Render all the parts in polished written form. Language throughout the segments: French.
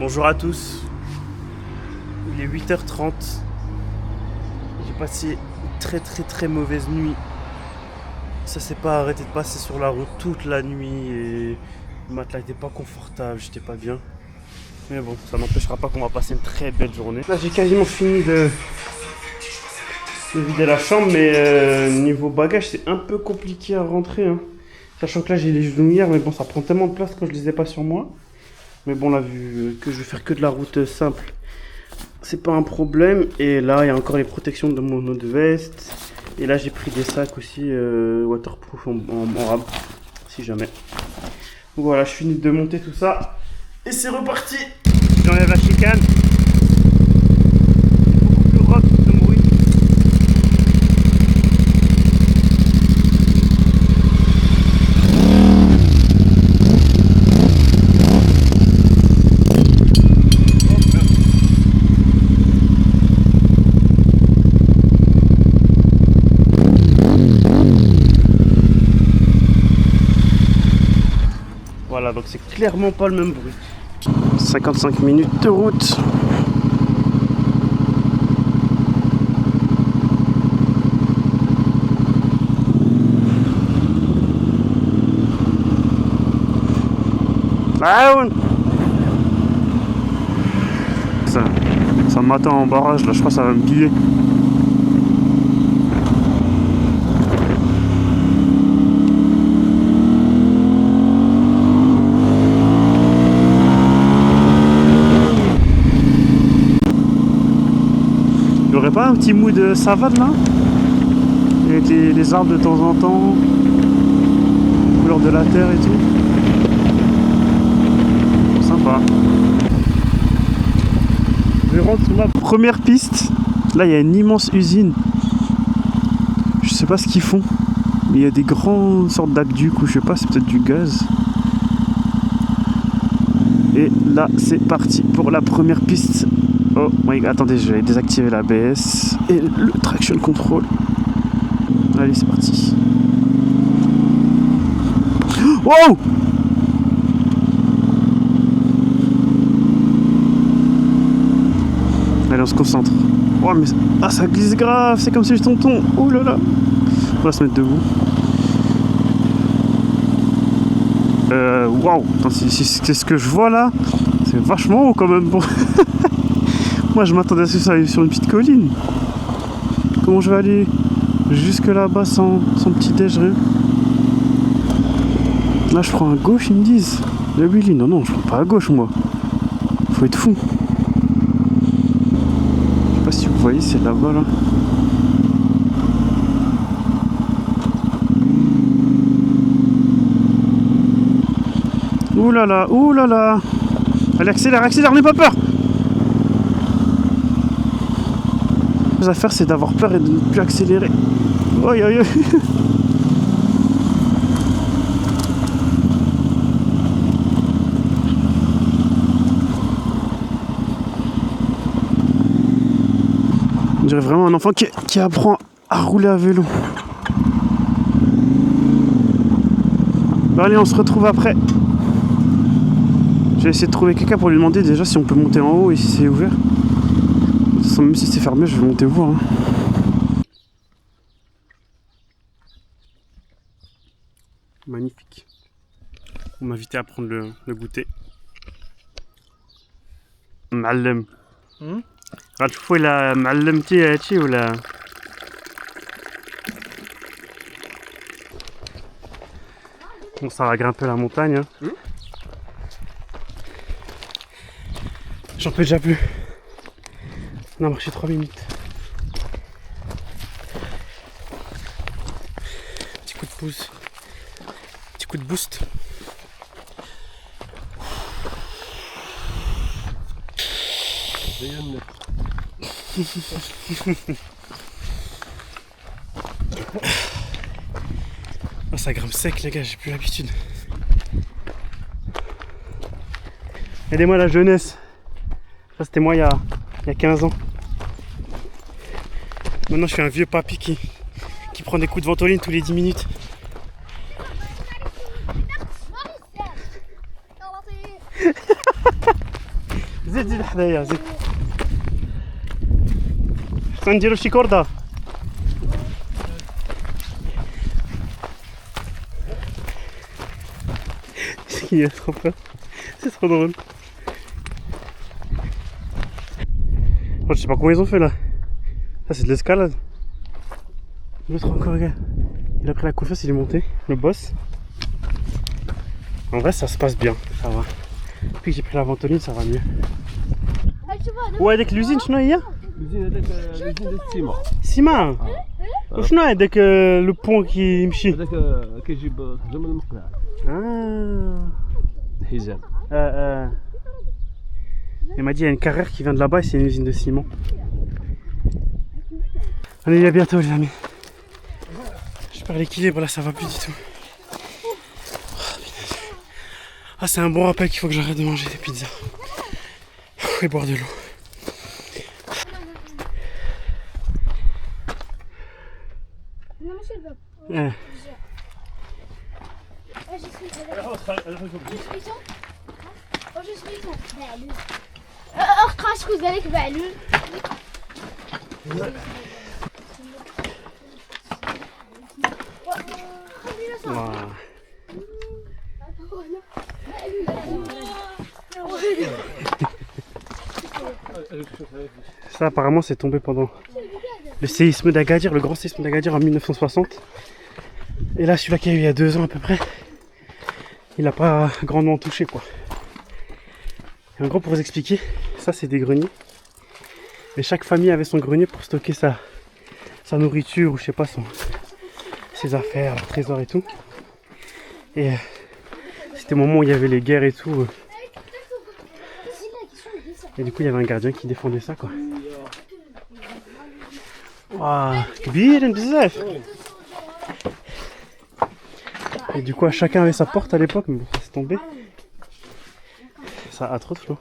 Bonjour à tous, il est 8h30, j'ai passé une très mauvaise nuit. Ça s'est pas arrêté de passer sur la route toute la nuit et le matelas était pas confortable, j'étais pas bien. Mais bon, ça n'empêchera pas qu'on va passer une très belle journée. Là j'ai quasiment fini de vider la chambre, mais niveau bagage c'est un peu compliqué à rentrer. Sachant que là j'ai les genouillères, mais bon ça prend tellement de place quand je les ai pas sur moi. Mais bon là vu que je vais faire que de la route simple, c'est pas un problème. Et là il y a encore les protections de mon eau de veste. Et là j'ai pris des sacs aussi waterproof en rab, si jamais. Donc voilà, je finis de monter tout ça. Et c'est reparti. J'enlève la chicane. Beaucoup plus rock de bruit. Voilà, donc c'est clairement pas le même bruit. 55 minutes de route. Ça m'attend en barrage, là je crois que ça va me piller. Il y aurait pas un petit mood savane là? Avec les arbres de temps en temps, couleur de la terre et tout. Sympa. Je rentre sur ma première piste. Là il y a une immense usine. Je sais pas ce qu'ils font, mais il y a des grandes sortes d'aqueducs ou je sais pas, c'est peut-être du gaz. Et là c'est parti pour la première piste. Oh my god, attendez, je vais désactiver l'ABS et le traction control. Allez, c'est parti. Wow! Allez, on se concentre. Oh, mais ça glisse grave, c'est comme si je tonton. Oh là là. On va se mettre debout. Waouh! Si c'est ce que je vois là, c'est vachement haut quand même. Bon. Moi je m'attendais à ce que ça arrive sur une petite colline. Comment je vais aller jusque là-bas sans petit déj, rien? Là je prends à gauche, ils me disent. Le Willy, non, je prends pas à gauche moi. Faut être fou. Je sais pas si vous voyez, c'est là-bas là. Ouh là là. Allez, accélère, n'aie pas peur. À faire c'est d'avoir peur et de ne plus accélérer. Oi. On dirait vraiment un enfant qui apprend à rouler à vélo. Bon, allez, on se retrouve après. Je vais essayer de trouver quelqu'un pour lui demander déjà si on peut monter en haut et si c'est ouvert. Même si c'est fermé, je vais monter voir. Magnifique. On m'a invité à prendre le goûter. معلم. غتشوفوا إلا معلمتي هادشي ولا. Bon, ça va grimper la montagne. J'en peux déjà plus. On a marché 3 minutes. Petit coup de pouce. Petit coup de boost. Oh, ça grimpe sec les gars, j'ai plus l'habitude. Aidez-moi la jeunesse. Ça c'était moi il y a 15 ans. Maintenant je suis un vieux papy qui prend des coups de ventoline tous les 10 minutes. زيد زيد حدايا زيد. خصنا نديرو شي كورده. C'est trop fort. C'est trop drôle. Oh, je sais pas comment ils ont fait là. Ça c'est de l'escalade. L'autre encore, regarde. Il a pris la confiance, il est monté. Le boss. En vrai, ça se passe bien. Ça va. Depuis que j'ai pris la ventoline, ça va mieux. Ouais, avec l'usine, شنو هي؟ الوزين هذاك الوزين ديال السيما. سيما. وشنو هذاك لو بون كي يمشي؟ هذاك كيجيب خدام المقلاع. الحزام. Il m'a dit il y a une carrière qui vient de là-bas et c'est une usine de ciment. Allez, à bientôt les amis. Je perds l'équilibre là, ça va plus du tout. Ah, c'est un bon rappel qu'il faut que j'arrête de manger des pizzas. Et boire de l'eau. خاصكو ذلك بعلول Ça apparemment c'est tombé pendant le séisme d'Agadir, le grand séisme d'Agadir en 1960. Et là celui-là qu'il y a eu il y a 2 ans à peu près, il n'a pas grandement touché quoi. Et en gros pour vous expliquer, ça c'est des greniers. Et chaque famille avait son grenier pour stocker sa nourriture ou je sais pas ses affaires, leur trésor et tout. Et c'était au moment où il y avait les guerres et tout. Et du coup il y avait un gardien qui défendait ça quoi. Waouh, كبير بزاف. Et du coup chacun avait sa porte à l'époque, mais bon, ça s'est tombé. Ça a trop de flots.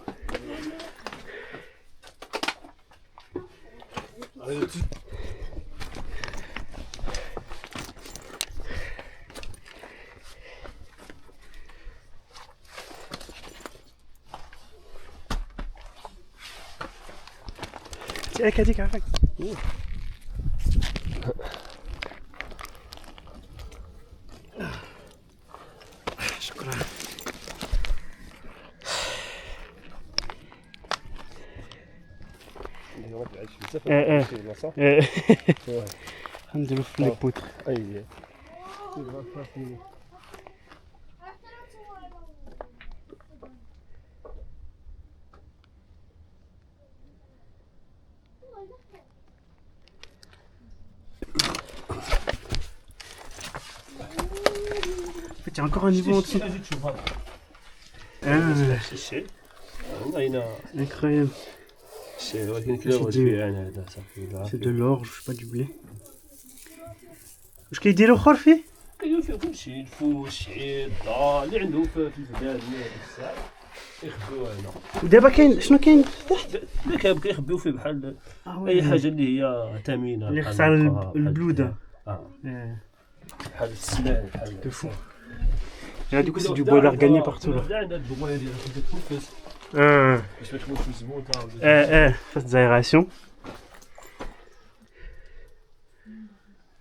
Tiens, كاديك عافاك. شكرا. نديرو في لي بوتر. Il y a encore un niveau en dessous. Incroyable. C'est de l'orge, je sais pas, du blé. واش كيديروا اخر فيه؟ كاين فيه كلشي، الفول، الشعير، الدار، اللي عنده في البلاد الساعة يخبيوها هنا. ودابا كاين شنو كاين تحت؟ المكاب كيخبيو فيه بحال أي حاجة اللي هي ثمينة. اللي خص على البلودة. بحال السنان بحال. دو فو. Là du coup c'est du boiler gagné partout là. Phase d'aération.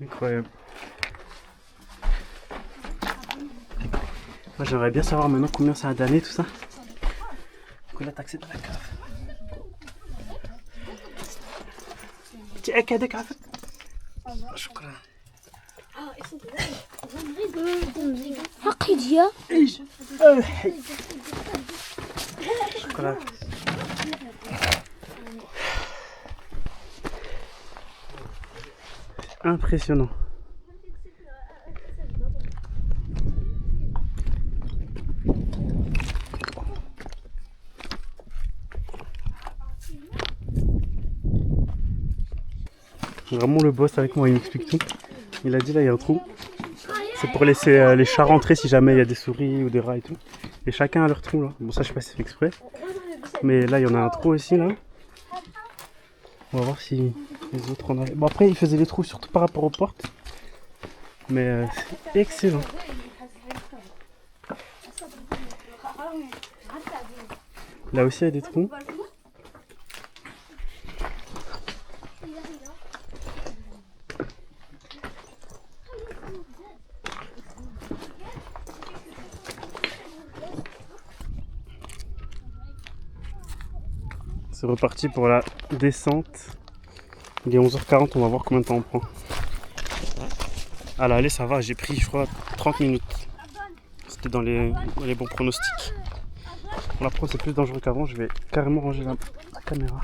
Incroyable. Moi j'aimerais bien savoir maintenant combien ça a d'années tout ça. Donc là t'accèdes à la cave. Tiens, كادك عفت. شكرا. حقيقية شكرا. Impressionnant. Vraiment le boss avec moi, il m'explique tout. Il a dit là il y a un trou. C'est pour laisser les chats rentrer si jamais il y a des souris ou des rats et tout. Et chacun a leur trou là. Bon ça je sais pas si c'est fait exprès. Mais là il y en a un trou aussi là. On va voir si les autres en avaient. Bon après ils faisaient les trous surtout par rapport aux portes. Mais c'est excellent. Là aussi il y a des trous. C'est reparti pour la descente. Il est 11h40, on va voir combien de temps on prend. À l'aller ça va, j'ai pris je crois 30 minutes. C'était dans les bons pronostics. Pour la pro c'est plus dangereux qu'avant, je vais carrément ranger la caméra.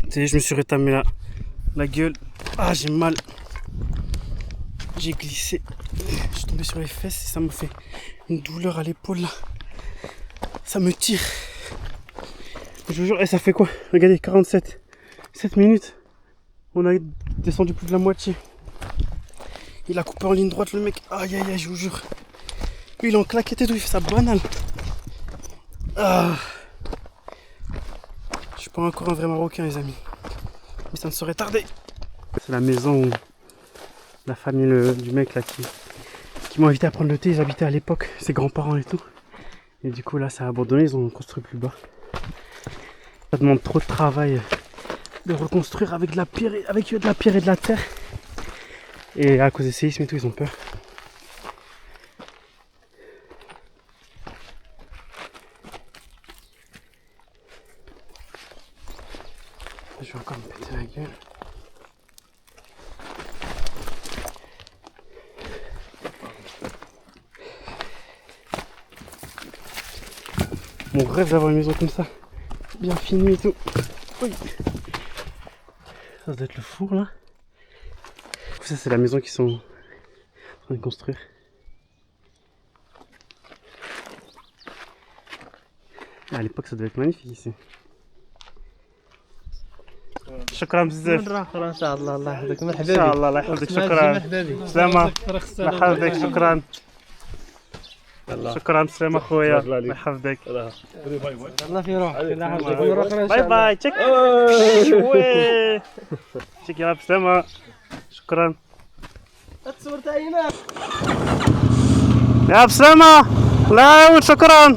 Tu sais, je me suis rétamé la gueule. Ah j'ai mal. J'ai glissé. Je suis tombé sur les fesses et ça me fait une douleur à l'épaule là. Ça me tire. Je vous jure, et ça fait quoi? Regardez, 47. 7 minutes. On a descendu plus de la moitié. Il a coupé en ligne droite le mec. Aïe aïe aïe, je vous jure. Lui il est en claquette et tout, il fait ça banal. Ah. Je suis pas encore un vrai Marocain les amis. Mais ça ne saurait tarder. C'est la maison où la famille du mec là qui m'ont invité à prendre le thé. Ils habitaient à l'époque, ses grands-parents et tout. Et du coup là ça a abandonné, ils ont construit plus bas. Ça demande trop de travail de reconstruire avec de la pierre et de la terre. Et à cause des séismes et tout, ils ont peur. Je vais encore me péter la gueule. Mon rêve d'avoir une maison comme ça, bien finie et tout. Oui. Ça doit être le four là. Ça c'est la maison qu'ils sont en train de construire. À l'époque ça devait être magnifique ici. شكرا بزاف. مرة أخرى إن شاء الله. الله يحفظك. ان مرحبا شاء بك. الله الله يحفظك. شكرا سلامة. الله يحفظك. شكرا شكرا سلامة خويا. الله يحفظك. الله في روحك. الله يحفظك. مرة أخرى إن باي شاء الله. باي تشيك. وي تشيك يا بسلامة. شكرا تصور تعينات. يا بسلامة. لا شكرا.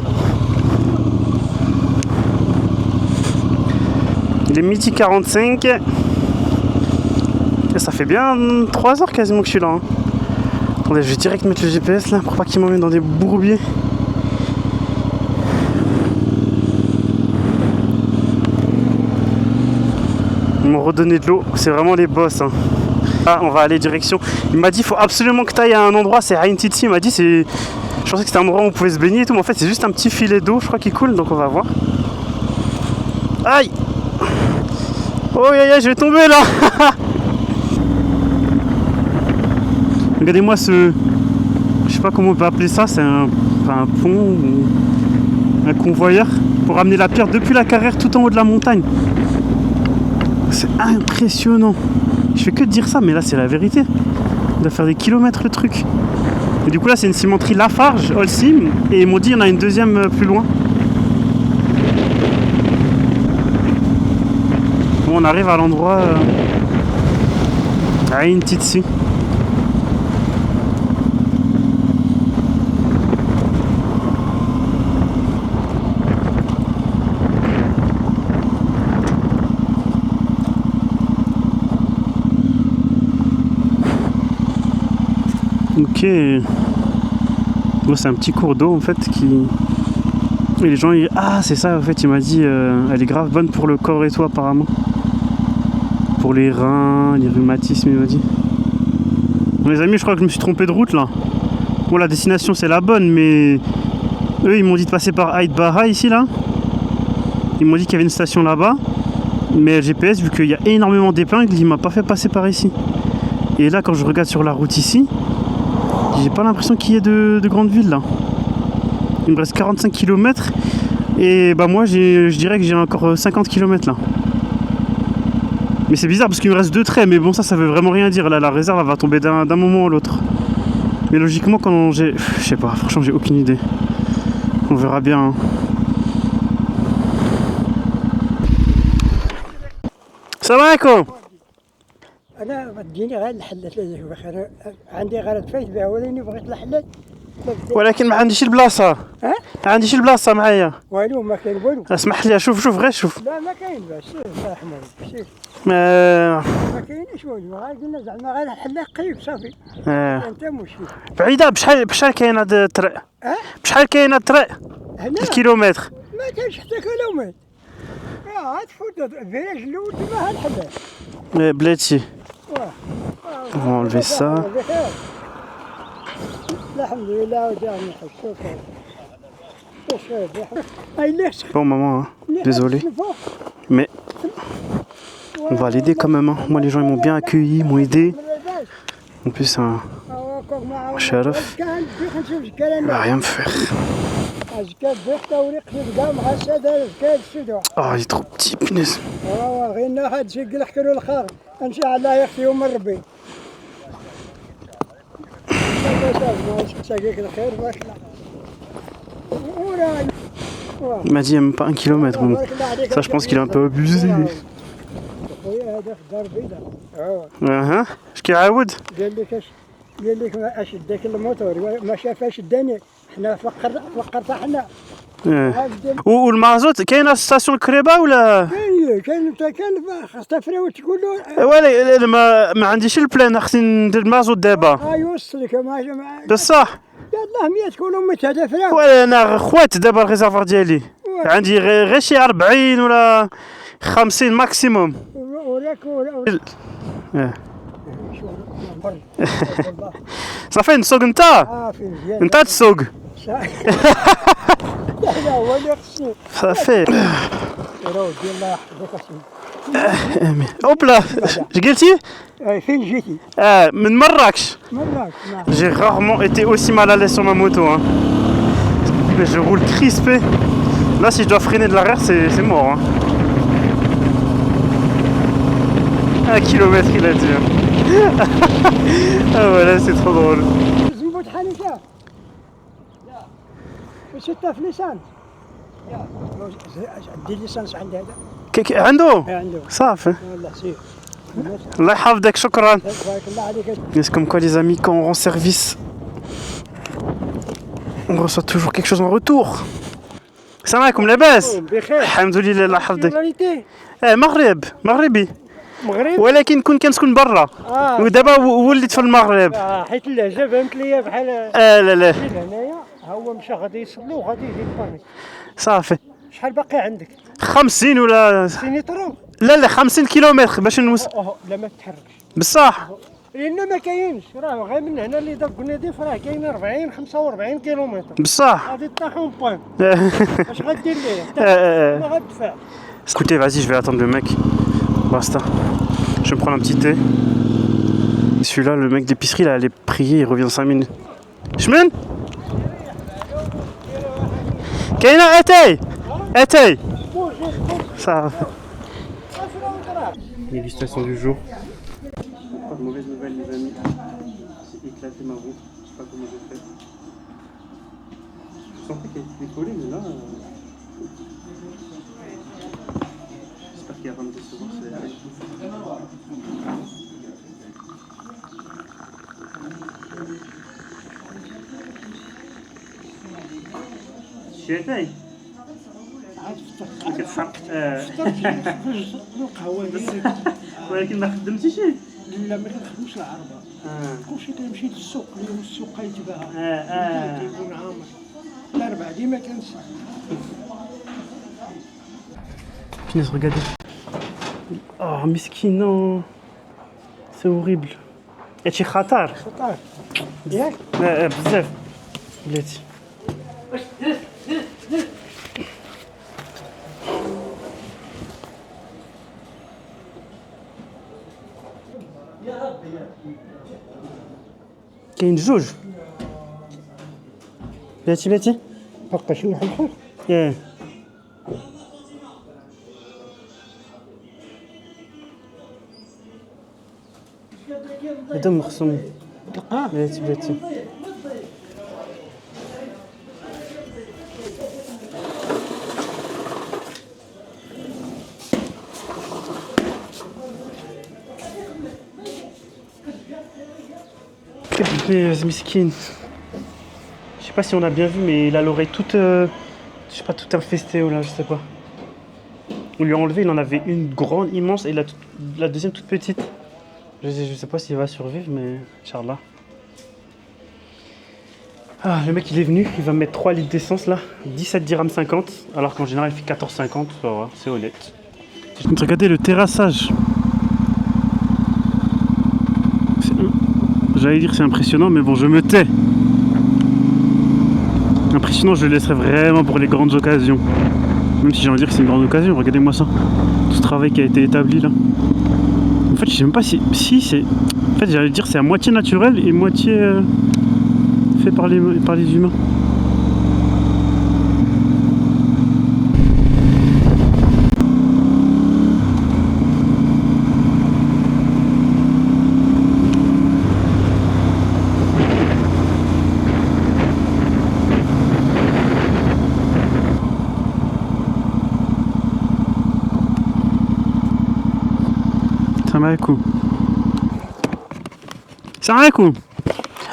Il est midi 45 et ça fait bien 3 heures quasiment que je suis là. Hein. Attendez, je vais direct mettre le GPS là pour pas qu'il m'emmène dans des bourbiers. Ils m'ont redonné de l'eau, c'est vraiment les boss. Hein. Là, on va aller direction. Il m'a dit il faut absolument que tu ailles à un endroit, c'est Ain Titi. Il m'a dit c'est. Je pensais que c'était un endroit où on pouvait se baigner et tout, mais en fait c'est juste un petit filet d'eau, je crois, qui coule, donc on va voir. Aïe! Oh aïe aïe, je vais tomber là. Regardez-moi ce... Je sais pas comment on peut appeler ça, c'est un pont ou un convoyeur pour amener la pierre depuis la carrière tout en haut de la montagne. C'est impressionnant. Je fais que de dire ça, mais là c'est la vérité. Il doit faire des kilomètres le truc. Et du coup là c'est une cimenterie Lafarge, Holcim, et ils m'ont dit il y en a une deuxième plus loin. On arrive à l'endroit Ain Titi. Ok. Bon, c'est un petit cours d'eau en fait qui... Et les gens ils... Ah c'est ça en fait, il m'a dit elle est grave bonne pour le corps et tout apparemment. Pour les reins, les rhumatismes, il m'a dit. Bon, les amis, je crois que je me suis trompé de route là. Bon, la destination c'est la bonne, mais eux ils m'ont dit de passer par Ait Baha ici là. Ils m'ont dit qu'il y avait une station là-bas, mais le GPS, vu qu'il y a énormément d'épingles, il m'a pas fait passer par ici. Et là, quand je regarde sur la route ici, j'ai pas l'impression qu'il y ait de grandes villes là. Il me reste 45 km et bah moi je dirais que j'ai encore 50 km là. Mais c'est bizarre parce qu'il me reste 2 traits, mais bon ça veut vraiment rien dire. Là la réserve elle va tomber d'un moment à l'autre. Mais logiquement quand j'ai... Je sais pas, franchement j'ai aucune idée. On verra bien. Hein. Salam alaikum. انا تجيني غير الحلة عندي غير تفايت بها وليني بغيت الحلة ولكن ما عنديش البلاصه. ها؟ ما عنديش البلاصه معايا. والو ما كاين والو. اسمح لي شوف غير شوف. لا ما كاين باش الله يحميك مشيت. ما ما كاينش والو غير قلنا زعما غير الحلاق قريب صافي. انت مشكل. بعيده بشحال كاين هاد الطريق؟ بشحال كاين هاد الطريق؟ هنا الكيلومتر. ما كاينش حتى كيلومتر. تفوت الفيلاج الاول تما ها الحلاق. بلاتي. On va enlever ça. الحمد لله وداعنا شكرا. Bon maman, hein. Désolé. Mais on va l'aider quand même. Hein. Moi les gens ils m'ont bien accueilli, ils m'ont aidé. En plus un Sharaf, il va rien me faire. Oh il est trop petit, punaise. Il m'a dit même pas 1 kilomètre. Bon. Ça je pense qu'il est un peu abusé. اش كيعاود؟ قال لك ما اشدك الموتور ما شافاش الدنيا حنا فقرت حنا. والمازوت كاينه ستاسيون قريبه ولا؟ كاين خاص تفريو تقول له. ولا ما عنديش البلان خصني ندير المازوت دابا. يوصلك بصح. يلاه 100 كيلومتر تفريو. ولا انا خوات دابا الريزرفوار ديالي عندي غير شي 40 ولا 50 ماكسيموم. صافي نسوق انت. انت تسوق. صافي. امين. اوبلا اش قلتي؟ فين جيتي؟ من مراكش. J'ai rarement été aussi mal à l'aise sur ma moto. Hein. Mais je roule crispé. Là, si je dois freiner de l'arrière, c'est mort. Hein. 1 kilomètre, il a dit. Ah voilà, c'est trop drôle. عنده؟ صافي. الله يحفظك شكرا. C'est comme quoi les amis quand on rend service on reçoit toujours quelque chose en retour. السلام عليكم لاباس؟ الحمد لله الله يحفظك. مغربي ولكن كنت كنسكن برا ودابا وليت في المغرب. حيت اللهجه فهمت ليا بحال لا هنايا هو مشى غادي يصلي وغادي يجي البانيك. صافي. شحال باقي عندك؟ 50 ولا سينيترو؟ لا 50 كيلومتر باش نوصل. لا ما تتحركش بصح لان ما كاينش راه غير من هنا اللي داك نضيف راه كاين 40 45 كيلومتر بصح. غادي طيحون بوان. اش غدير ليه؟ ما غتدفع. Écoutez, vas-y, je vais attendre le mec. Basta. Je vais me prendre un petit thé. Et celui-là, le mec d'épicerie, là, allait prier, il revient dans 5 minutes. Chemin Kaina, Etay Ça. Dégustation du jour. Pas de mauvaise nouvelle, les amis. J'ai éclaté ma roue. Je sais pas comment j'ai fait. Je sentais qu'elle était décollée, mais là. J'espère qu'il va me décevoir. شيتاي كتحرق ولكن ما خدمتيش. لا ما كنخدمش العربه. كلشي كنمشي للسوق اليوم السوق كيتباع. كيكون عامر. الاربع ديما كنسى. Punaise, regardez. Oh, miskin, non. C'est horrible. هادشي خطر. ياك؟ بزاف. بلاتي. كاين جوج. بلاتي. بقى شي واحد اخر. هذا مخصوم. بلاتي. كبير مسكين. Je sais pas si on a bien vu, mais il a l'oreille toute, je sais pas, toute infestée ou là, je sais pas. On lui a enlevé, il en avait une grande, immense, et la deuxième toute petite. Je sais pas s'il va survivre, mais Inch'Allah. Ah, le mec il est venu, il va me mettre 3 litres d'essence là, 17 dirhams 50, alors qu'en général il fait 14,50, ça va, c'est honnête. Regardez le terrassage. J'allais dire c'est impressionnant, mais bon, je me tais. Impressionnant, je le laisserai vraiment pour les grandes occasions. Même si j'ai envie de dire que c'est une grande occasion, regardez-moi ça. Tout ce travail qui a été établi là. En fait, je sais même pas si c'est... En fait, j'allais dire c'est à moitié naturel et moitié fait par les humains. السلام عليكم. السلام عليكم.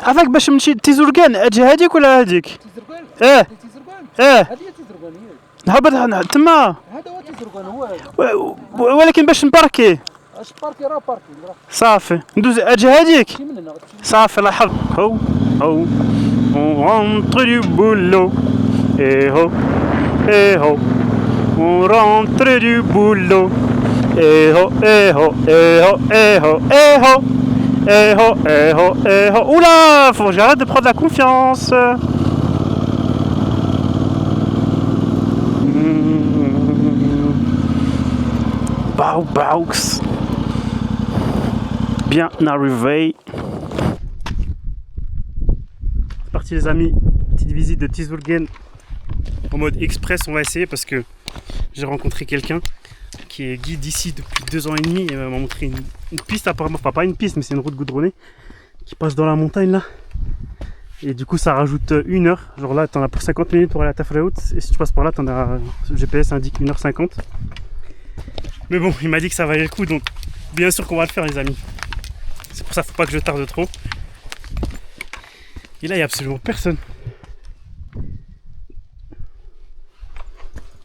عافاك باش نمشي لتيزوركان، اجي هذيك ولا هذيك؟ تيزرقان؟ اه تيزرقان؟ اه هذه هي تيزرقان هي. نهبط تما. هذا هو تيزرقان هو. ولكن باش نباركي اش باركي راه باركي راه. صافي ندوز اجي هذيك. شي من هنا غتمشي. صافي الله يحفظك. هو هو on rentre du boulot et ho et ho on rentre du boulot et ho et ho et ho et ho et ho et ho et ho et ho. Oula, faut que j'arrête de prendre la confiance. Bao Baux. Bien arrivé. C'est parti les amis, petite visite de Tizulgen en mode express. On va essayer parce que j'ai rencontré quelqu'un qui est guide ici depuis 2 ans et demi et m'a montré une piste apparemment, enfin pas une piste mais c'est une route goudronnée qui passe dans la montagne là. Et du coup ça rajoute 1 heure, genre là t'en as pour 50 minutes pour aller à Tafraout et si tu passes par là t'en as, le GPS indique 1h50. Mais bon, il m'a dit que ça valait le coup, donc bien sûr qu'on va le faire les amis. C'est pour ça qu'il faut pas que je tarde trop. Et là il n'y a absolument personne.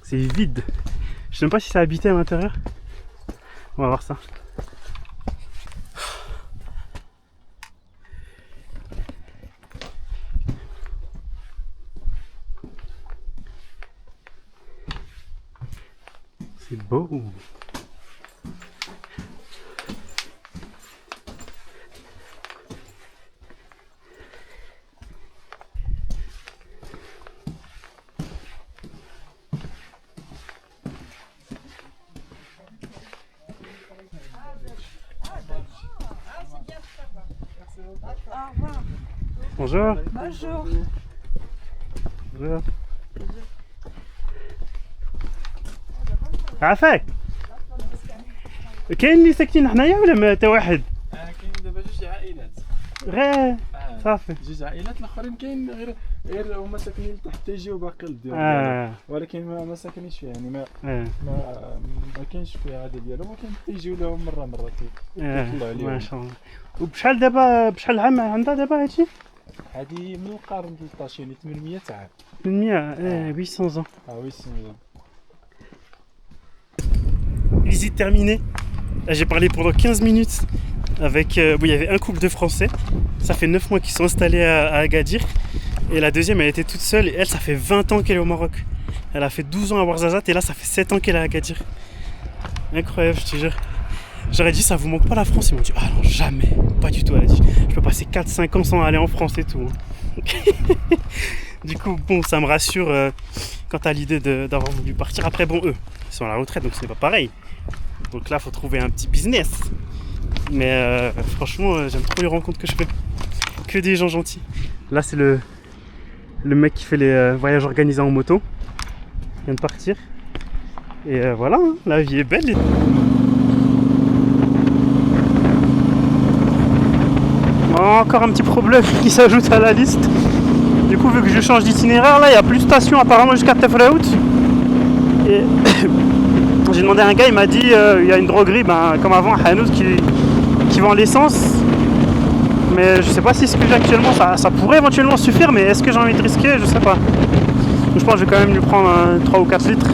C'est vide. Je sais même pas si c'est habité à l'intérieur. On va voir ça. C'est beau. Bonjour. Bonjour. Bonjour. عافاك. كاين اللي ساكنين حنايا ولا ما تا واحد؟ كاين دابا 2 عائلات. غير صافي. 2 عائلات الاخرين كاين غير هما ساكنين تحت تيجيو باقي للديار ولكن ما ساكنينش فيها يعني ما كاينش فيها عدد ديالهم ولكن تيجيو لهم مره يطلعوا عليهم. ما شاء الله. وبشحال دابا بشحال عام عندها دابا هادشي؟ هذه من القرن 13 يعني 800 عام. 800 800 ans. Ah oui, 600 ans. Visite terminée. Là, j'ai parlé pendant 15 minutes avec... il y avait un couple de Français. Ça fait 9 mois qu'ils sont installés à Agadir. Et la deuxième, elle était toute seule. Et elle, ça fait 20 ans qu'elle est au Maroc. Elle a fait 12 ans à Ouarzazate et là, ça fait 7 ans qu'elle est à Agadir. Incroyable, je te jure. J'aurais dit, ça vous manque pas la France? Ils m'ont dit, ah non, jamais. Pas du tout. Elle a dit, je peux passer 4-5 ans sans aller en France et tout. Du coup, bon, ça me rassure quant à l'idée d'avoir voulu partir. Après, bon, eux, ils sont à la retraite, donc c'est pas pareil. Donc là, il faut trouver un petit business. Mais franchement, j'aime trop les rencontres que je fais. Que des gens gentils. Là, c'est le mec qui fait les voyages organisés en moto. Il vient de partir. Et voilà, hein, la vie est belle. Encore un petit problème qui s'ajoute à la liste. Du coup, vu que je change d'itinéraire, là, il n'y a plus de station apparemment jusqu'à Tafraout. Et j'ai demandé à un gars, il m'a dit il y a une droguerie, comme avant, à Hanout, qui vend l'essence. Mais je sais pas si ce que j'ai actuellement, ça pourrait éventuellement suffire, mais est-ce que j'ai envie de risquer? Je sais pas. Donc, je pense que je vais quand même lui prendre 3 ou 4 litres.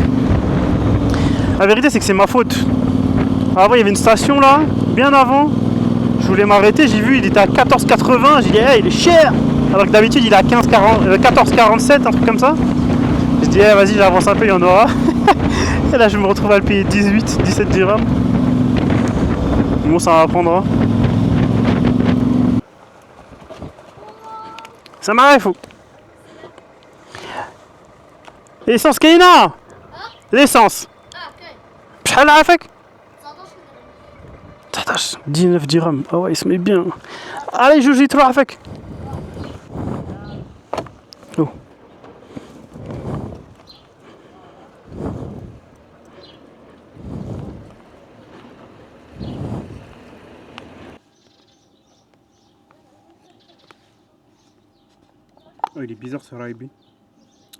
La vérité, c'est que c'est ma faute. Avant, il y avait une station là, bien avant. Je voulais m'arrêter, j'ai vu, il était à 14,80. J'ai dit, hey, il est cher. Alors que d'habitude, il est à 14,47, un truc comme ça. Je dis, hey, vas-y, j'avance un peu, il y en aura. Et là, je me retrouve à le payer 17 dirhams. Bon, ça m'apprendra. Ça m'arrive, fou. L'essence كاينة. L'essence. بشحال عافاك؟ 19 19 dirhams. Ah ouais, il se met bien. Allez, Juji, trop عافاك. Oh. Oh, il est bizarre ce Raibi.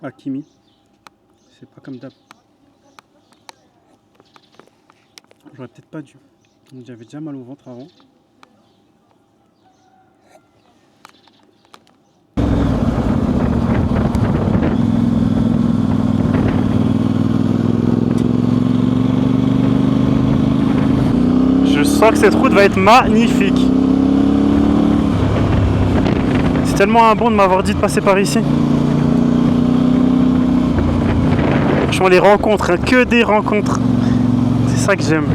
Hakimi. C'est pas comme d'hab. J'aurais peut-être pas dû. J'avais déjà mal au ventre avant. Je sens que cette route va être magnifique. C'est tellement un bon de m'avoir dit de passer par ici. Franchement, les rencontres, hein, que des rencontres. C'est ça que j'aime.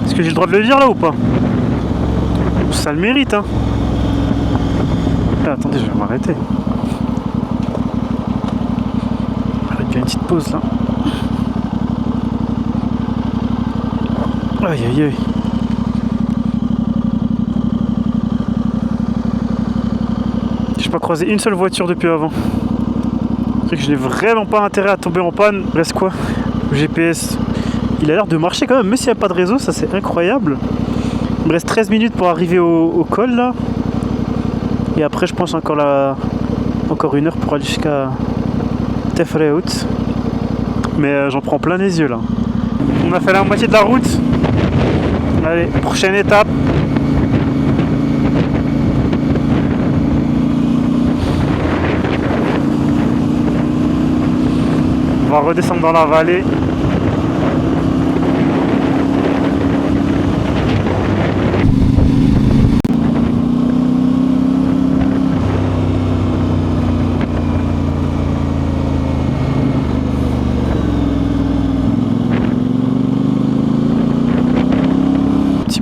Est-ce que j'ai le droit de le dire là ou pas? Ça le mérite, hein. Ah, attendez, je vais m'arrêter. Il y a une petite pause là. Aïe aïe aïe. J'ai pas croisé une seule voiture depuis avant. C'est que je n'ai vraiment pas intérêt à tomber en panne. Reste quoi? Le GPS. Il a l'air de marcher quand même, même s'il n'y a pas de réseau, ça c'est incroyable. Il me reste 13 minutes pour arriver au col là. Et après je pense encore 1 heure pour aller jusqu'à Tefreout. Mais j'en prends plein les yeux là. On a fait la moitié de la route. Allez, prochaine étape. On va redescendre dans la vallée.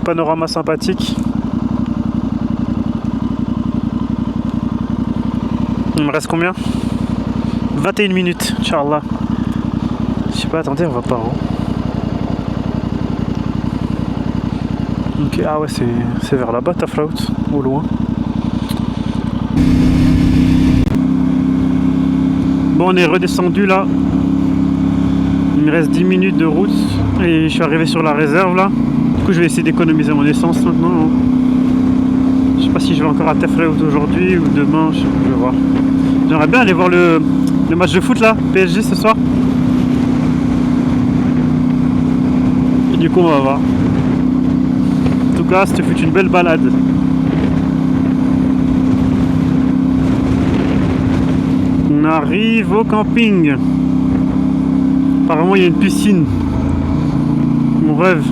Panorama sympathique. Il me reste combien? 21 minutes, Inch'Allah. Je sais pas, attendez, on va pas en haut. Ok, ah ouais, c'est vers là-bas, Tafraout, au loin. Bon, on est redescendu là. Il me reste 10 minutes de route et je suis arrivé sur la réserve là. Du coup, je vais essayer d'économiser mon essence maintenant. Je sais pas si je vais encore à Tefreout aujourd'hui ou demain, je vais voir. J'aimerais bien aller voir le match de foot là, PSG ce soir. Et du coup, on va voir. En tout cas, c'était une belle balade. On arrive au camping. Apparemment, il y a une piscine. Mon rêve.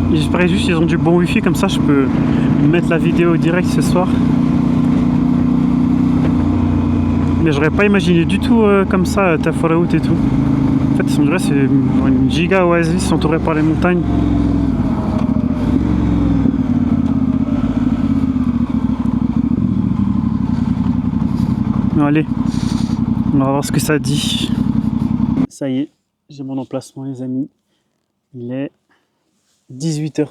J'espère juste qu'ils ont du bon wifi, comme ça je peux mettre la vidéo direct ce soir. Mais j'aurais pas imaginé du tout comme ça Tafraout et tout. En fait on dirait c'est une giga oasis entourée par les montagnes. Allez, on va voir ce que ça dit. Ça y est, j'ai mon emplacement les amis. Il est 18h.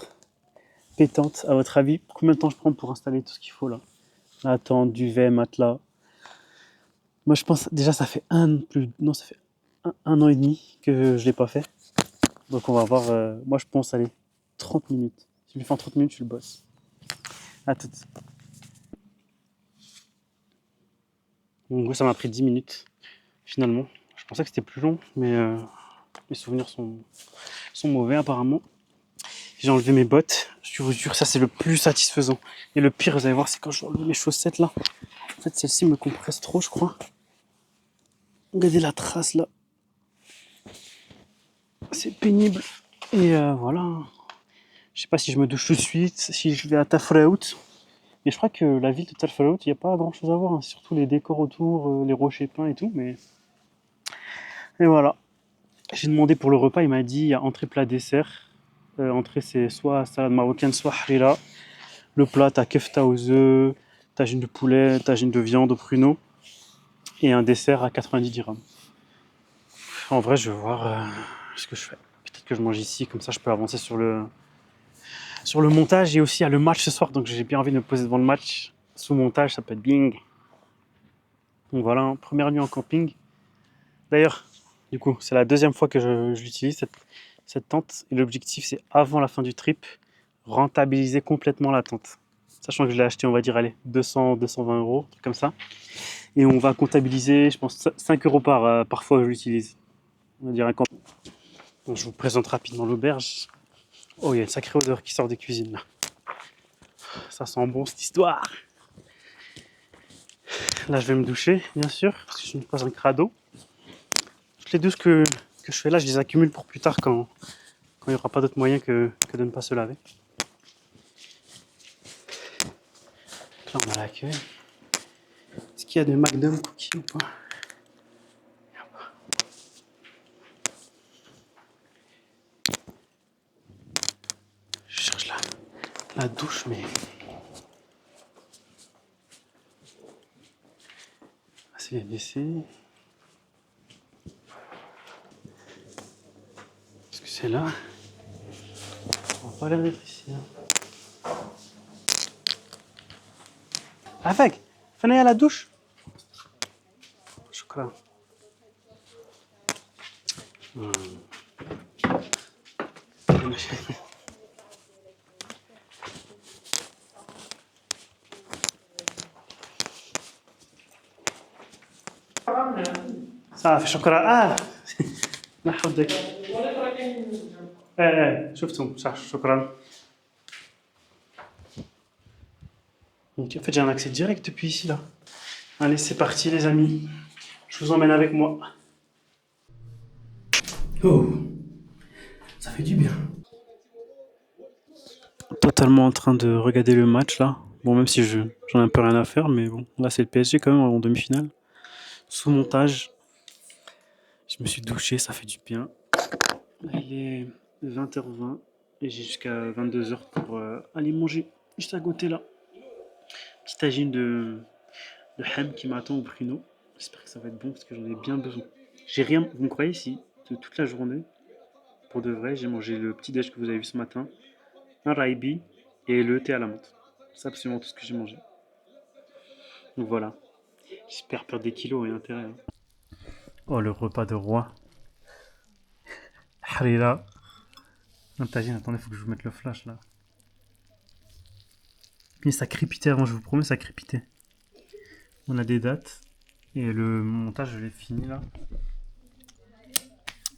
pétante, à votre avis, combien de temps je prends pour installer tout ce qu'il faut là? La tente, duvet, matelas. Moi je pense déjà ça fait ça fait un an et demi que je l'ai pas fait. Donc on va voir, moi je pense aller 30 minutes. Si je le fais en 30 minutes, je le bosse. À tout. En gros ça m'a pris 10 minutes finalement. Je pensais que c'était plus long, mais mes souvenirs sont mauvais apparemment. J'ai enlevé mes bottes, je vous jure, ça c'est le plus satisfaisant. Et le pire, vous allez voir, c'est quand j'ai enlevé mes chaussettes là. En fait, celle-ci me compresse trop, je crois. Regardez la trace là. C'est pénible. Et voilà. Je sais pas si je me douche tout de suite, si je vais à Tafraout. Et je crois que la ville de Tafraout, il n'y a pas grand chose à voir, hein. Surtout les décors autour, les rochers peints et tout. Mais... Et voilà. J'ai demandé pour le repas, il m'a dit il y a entrée, plat, dessert. Entrée, c'est soit salade marocaine, soit harira. Le plat, t'as kefta aux œufs, tagine de poulet, tagine de viande au pruneau. Et un dessert à 90 dirhams. En vrai, je vais voir ce que je fais. Peut-être que je mange ici, comme ça je peux avancer sur le montage. Et aussi, il y a le match ce soir, donc j'ai bien envie de me poser devant le match. Sous montage, ça peut être bien. Donc voilà, hein, première nuit en camping. D'ailleurs, du coup, c'est la deuxième fois que je l'utilise, cette tente. Et l'objectif, c'est avant la fin du trip, rentabiliser complètement la tente. Sachant que je l'ai acheté, on va dire, allez, 200, 220 euros, comme ça. Et on va comptabiliser, je pense, 5 euros par fois que je l'utilise. On va dire un camp. Donc, je vous présente rapidement l'auberge. Oh, il y a une sacrée odeur qui sort des cuisines là. Ça sent bon cette histoire. Là, je vais me doucher, bien sûr, parce que je ne suis pas un crado. Toutes les douches que je fais là, je les accumule pour plus tard quand il n'y aura pas d'autre moyen que de ne pas se laver. Là, on a l'accueil. Est-ce qu'il y a des McDonald's cookies ou pas? Je cherche la douche, mais... Ah, c'est les WC. Est-ce que c'est là? On va pas l'air d'être ici. Hein. Avec, venez à la douche. Chocolat. صافي شكرا ما حودك شفتهم صح شكرا. Donc en fait j'ai un accès direct depuis ici là. Allez c'est parti les amis, je vous emmène avec moi. Oh, ça fait du bien. Totalement en train de regarder le match là. Bon même si j'en ai un peu rien à faire, mais bon là c'est le PSG quand même en demi-finale. Sous montage. Je me suis douché, ça fait du bien. Il est 20h20 et j'ai jusqu'à 22h pour aller manger juste à côté là. Petite tagine de ham qui m'attend au pruneau. J'espère que ça va être bon parce que j'en ai bien besoin. J'ai rien, vous me croyez si, de toute la journée, pour de vrai, j'ai mangé le petit déj que vous avez vu ce matin, un raibi et le thé à la menthe. C'est absolument tout ce que j'ai mangé. Donc voilà. J'espère perdre des kilos et intérêt. Hein. Oh, le repas de roi. Harira. Non, tagine, attendez, faut que je vous mette le flash là. Mais ça crépitait avant, je vous promets, ça crépitait. On a des dates. Et le montage, je l'ai fini là.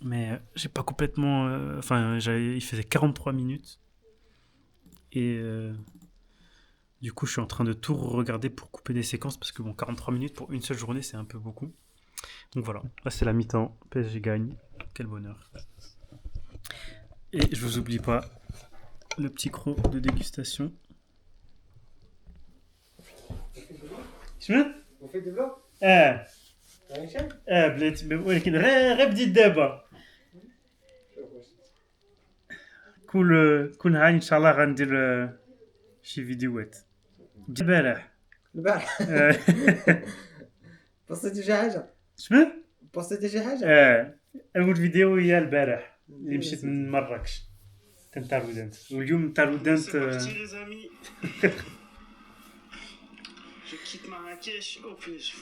Mais j'ai pas complètement. Il faisait 43 minutes. Et du coup, je suis en train de tout regarder pour couper des séquences. Parce que bon, 43 minutes pour une seule journée, c'est un peu beaucoup. Donc voilà, là c'est la mi-temps, PSG gagne, quel bonheur. Et je vous oublie pas le petit croc de dégustation. On fait des vlogs بلاتي ولكن غير بديت دابا كل هاني ان شاء الله غندير شي فيديوهات البارح بوستيتي شي حاجه شنو بوستيتي شي حاجه اول فيديو هي البارح اللي مشيت من مراكش تنتارودنت واليوم تارودنت C'est parti les amis. Je quitte Marrakech. Oh punaise.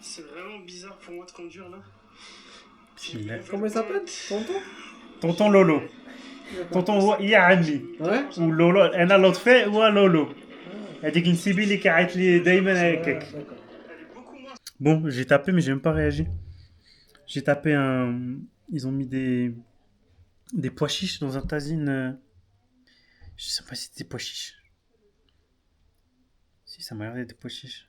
C'est vraiment bizarre pour moi de conduire là. Comment il s'appelle? Tonton? Tonton Lolo. Tonton يا عمي. Ouais. ولولو انا لطفي هو لولو. هذيك نسيبي اللي كيعيط لي دائما هكاك. Bon, j'ai tapé mais j'ai même pas réagi. J'ai tapé un ils ont mis des pois chiches dans un tagine. Je sais pas si c'était des pois chiches. Si ça m'a l'air d'être des pois chiches.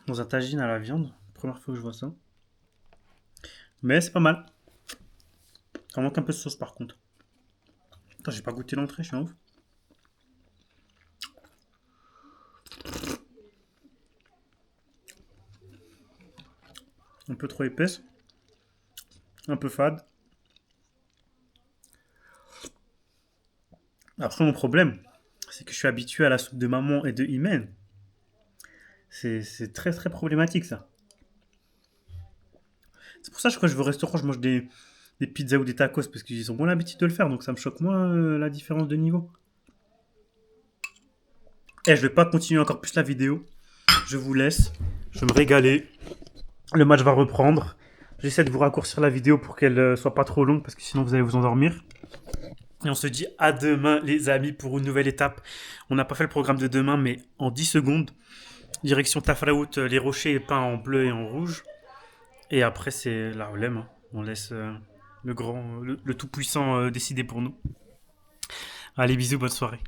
Dans un tagine à la viande. Première fois que je vois ça. Mais c'est pas mal. Ça manque un peu de sauce par contre. Attends, j'ai pas goûté l'entrée, je suis un ouf. Un peu trop épaisse. Un peu fade. Après, mon problème, c'est que je suis habitué à la soupe de maman et de Imen. C'est très très problématique ça. C'est pour ça que je crois que je vais au restaurant, je mange des pizzas ou des tacos parce qu'ils ont bon l'habitude de le faire, donc ça me choque moins la différence de niveau. Et je vais pas continuer encore plus la vidéo. Je vous laisse. Je vais me régaler. Le match va reprendre. J'essaie de vous raccourcir la vidéo pour qu'elle soit pas trop longue parce que sinon vous allez vous endormir. Et on se dit à demain les amis pour une nouvelle étape. On n'a pas fait le programme de demain mais en 10 secondes. Direction Tafraout, les rochers peints en bleu et en rouge. Et après c'est la relève. Hein. On laisse le tout puissant décider pour nous. Allez bisous, bonne soirée.